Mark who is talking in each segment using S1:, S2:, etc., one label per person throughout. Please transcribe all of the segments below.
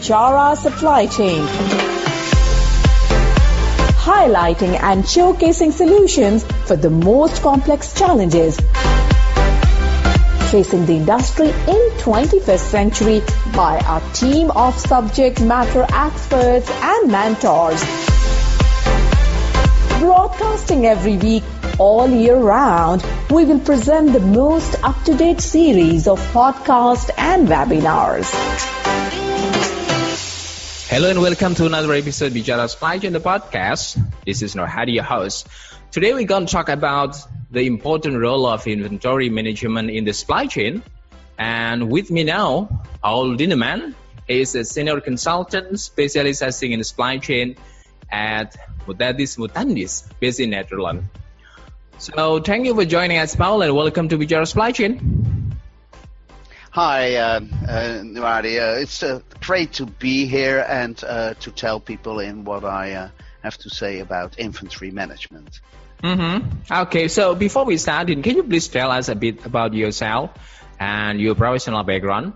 S1: Bichara Supply Chain, highlighting and showcasing solutions for the most complex challenges facing the industry in 21st century by our team of subject matter experts and mentors. Broadcasting every week, all year round, we will present the most up-to-date series of podcasts and webinars.
S2: Hello and welcome to another episode of Bichara Supply Chain, the podcast. This is Norhadi, your host. Today we're going to talk about the important role of inventory management in the supply chain. And with me now, Paul Denneman is a senior consultant specializing in supply chain at Mutatis Mutandis, based in Netherlands. So thank you for joining us, Paul, and welcome to Bichara Supply Chain.
S3: Hi, Norhadi. It's great to be here and to tell people in what I have to say about inventory management.
S2: Okay, so before we start, can you please tell us a bit about yourself and your professional background?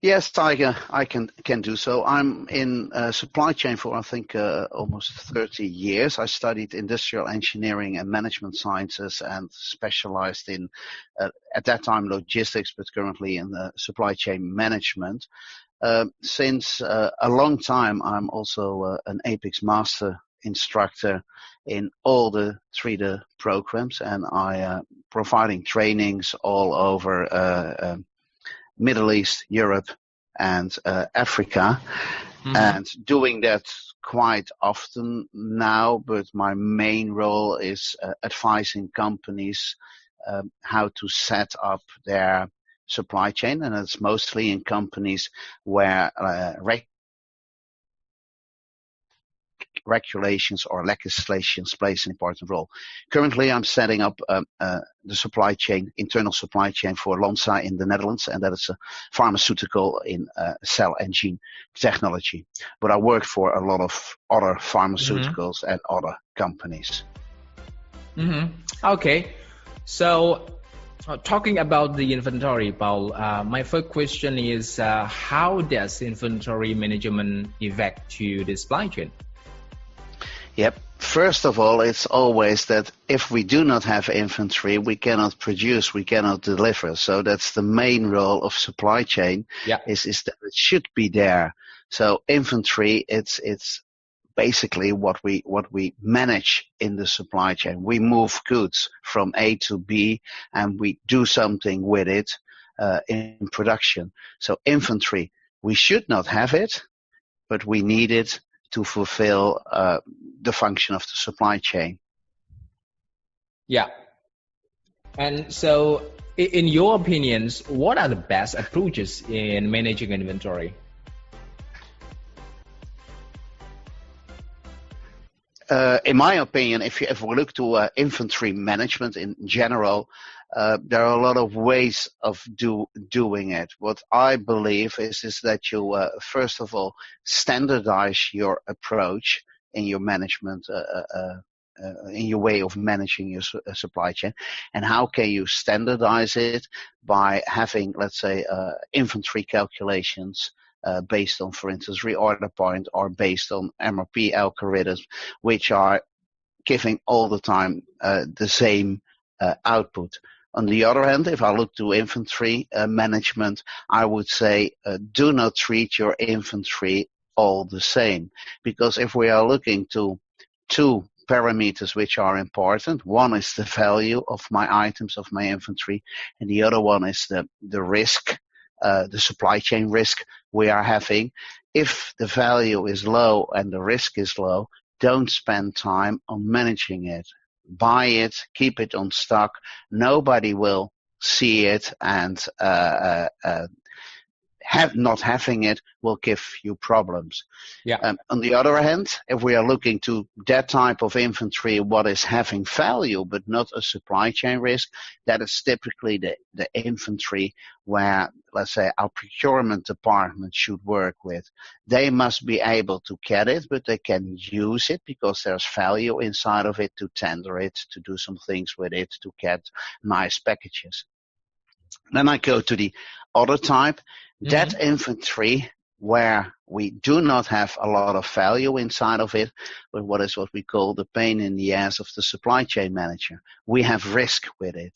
S3: Yes, I can do so. I'm in supply chain for, I think, almost 30 years. I studied industrial engineering and management sciences and specialized in, at that time, logistics, but currently in supply chain management. Since a long time, I'm also an APICS Master Instructor in all the 3D programs, and I providing trainings all over Middle East, Europe, and Africa, and doing that quite often now. But my main role is advising companies how to set up their supply chain, and it's mostly in companies where regulations or legislations plays an important role. Currently, I'm setting up the supply chain, internal supply chain for Lonza in the Netherlands, and that is a pharmaceutical in cell and gene technology. But I work for a lot of other pharmaceuticals and other companies.
S2: Okay, so talking about the inventory, Paul, my first question is how does inventory management affect to the supply chain?
S3: Yep. First of all, it's always that if we do not have inventory, we cannot produce, we cannot deliver. So that's the main role of supply chain, is that it should be there. So inventory, it's basically what we manage in the supply chain. We move goods from A to B and we do something with it in production. So inventory, we should not have it, but we need it to fulfill the function of the supply chain.
S2: Yeah. And so, in your opinions, what are the best approaches in managing inventory?
S3: In my opinion, if we look to inventory management in general, there are a lot of ways of doing it. What I believe is that you first of all standardize your approach in your management, in your way of managing your supply chain. And how can you standardize it? By having, let's say, inventory calculations based on, for instance, reorder point, or based on MRP algorithms, which are giving all the time the same output. On the other hand, if I look to inventory management, I would say do not treat your inventory all the same. Because if we are looking to two parameters which are important, one is the value of my items, of my inventory, and the other one is the risk, the supply chain risk we are having. If the value is low and the risk is low, don't spend time on managing it. Buy it, keep it on stock. Nobody will see it, and not having it will give you problems. On the other hand, if we are looking to that type of inventory, what is having value but not a supply chain risk, that is typically the inventory where, let's say, our procurement department should work with. They must be able to get it, but they can use it because there's value inside of it, to tender it, to do some things with it, to get nice packages. Then I go to the other type. That inventory where we do not have a lot of value inside of it, but what we call the pain in the ass of the supply chain manager. We have risk with it.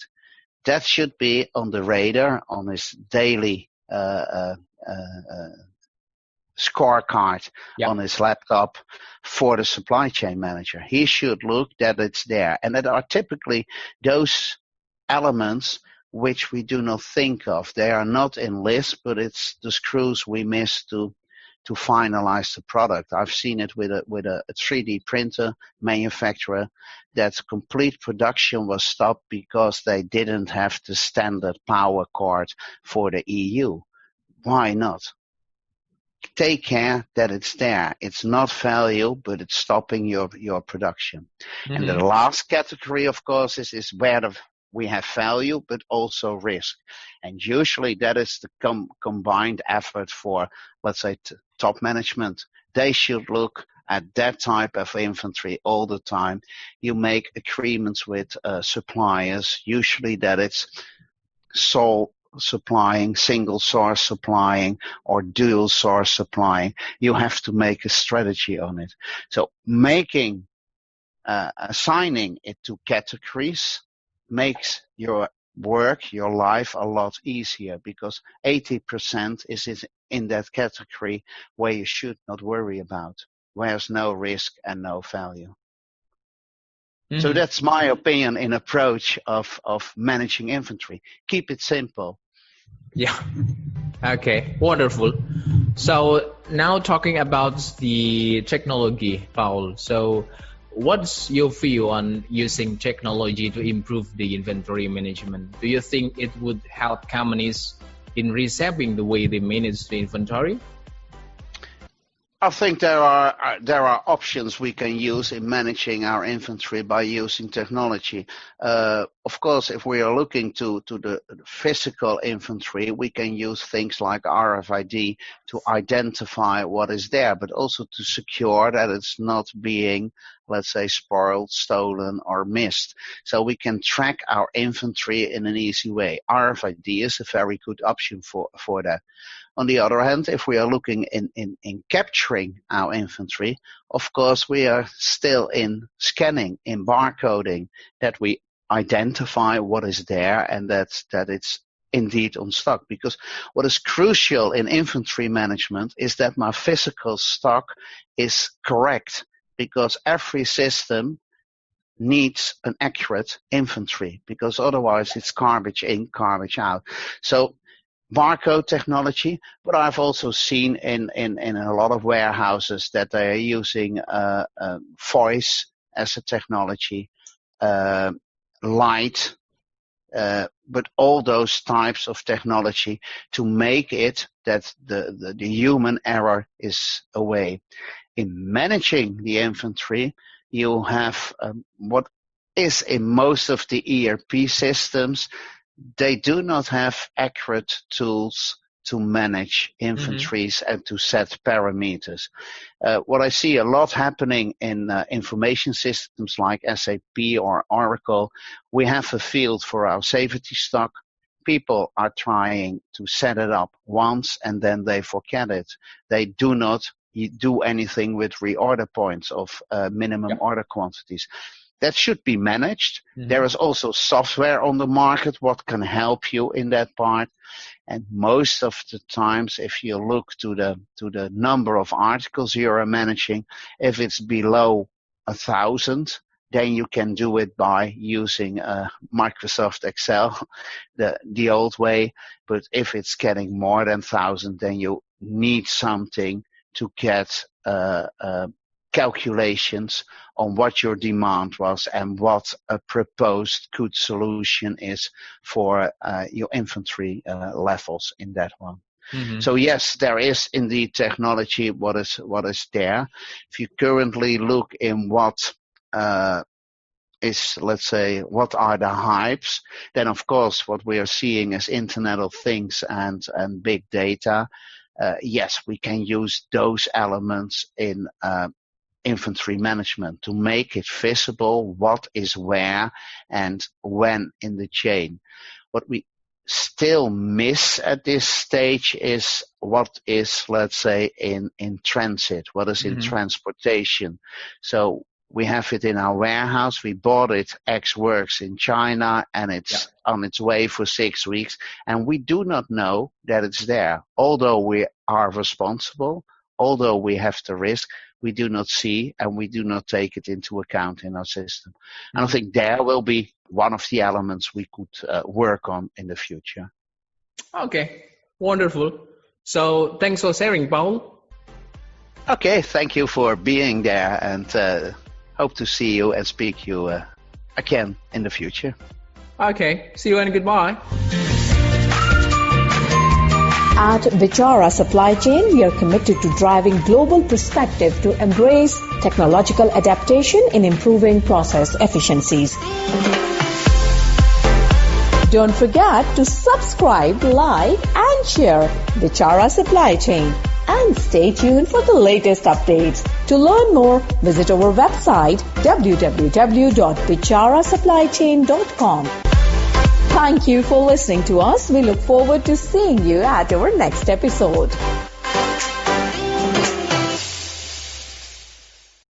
S3: That should be on the radar, on his daily scorecard on his laptop for the supply chain manager. He should look that it's there. And that are typically those elements which we do not think of. They are not in list, but it's the screws we miss to finalize the product. I've seen it with a 3D printer manufacturer that complete production was stopped because they didn't have the standard power cord for the EU. Why not? Take care that it's there. It's not value, but it's stopping your production. Mm-hmm. And the last category, of course, is where we have value, but also risk. And usually that is the combined effort for, let's say, top management. They should look at that type of inventory all the time. You make agreements with suppliers, usually that it's sole supplying, single source supplying, or dual source supplying. You have to make a strategy on it. So assigning it to categories makes your work, your life a lot easier, because 80% is in that category where you should not worry about, where there's no risk and no value. Mm-hmm. So that's my opinion in approach of managing inventory. Keep it simple.
S2: Yeah. Okay. Wonderful. So now talking about the technology, Paul. So what's your view on using technology to improve the inventory management? Do you think it would help companies in reshaping the way they manage the inventory?
S3: I think there are options we can use in managing our inventory by using technology. Of course, if we are looking to the physical inventory, we can use things like RFID to identify what is there, but also to secure that it's not being, let's say, spoiled, stolen, or missed. So we can track our inventory in an easy way. RFID is a very good option for that. On the other hand, if we are looking in capturing our inventory, of course, we are still in scanning, in barcoding, that we identify what is there and that it's indeed on stock. Because what is crucial in inventory management is that my physical stock is correct, because every system needs an accurate inventory, because otherwise it's garbage in, garbage out. So barcode technology, but I've also seen in a lot of warehouses that they are using voice as a technology, light, but all those types of technology to make it that the human error is away. In managing the inventory, you have what is in most of the ERP systems, they do not have accurate tools to manage inventories and to set parameters. What I see a lot happening in information systems like SAP or Oracle, we have a field for our safety stock. People are trying to set it up once and then they forget it. They do not do anything with reorder points of minimum order quantities. That should be managed. Mm-hmm. There is also software on the market what can help you in that part. And most of the times, if you look to the number of articles you are managing, if it's below 1,000, then you can do it by using Microsoft Excel, the old way. But if it's getting more than 1,000, then you need something to get calculations on what your demand was and what a proposed good solution is for your inventory levels in that one. Mm-hmm. So yes, there is indeed technology what is there. If you currently look in what is, let's say, what are the hypes, then of course what we are seeing is Internet of Things and big data. Yes, we can use those elements in inventory management to make it visible what is where and when in the chain. What we still miss at this stage is what is, let's say, in transit, what is in transportation. So we have it in our warehouse. We bought it X Works in China, and it's on its way for 6 weeks. And we do not know that it's there. Although we are responsible, although we have the risk, we do not see and we do not take it into account in our system. And I think there will be one of the elements we could work on in the future.
S2: Okay, wonderful. So thanks for sharing, Paul.
S3: Okay, thank you for being there, and hope to see you and speak to you again in the future.
S2: Okay, see you and goodbye.
S1: At Bichara Supply Chain, we are committed to driving global perspective to embrace technological adaptation in improving process efficiencies. Don't forget to subscribe, like, and share Bichara Supply Chain. And stay tuned for the latest updates. To learn more, visit our website www.bicharasupplychain.com. Thank you for listening to us. We look forward to seeing you at our next episode.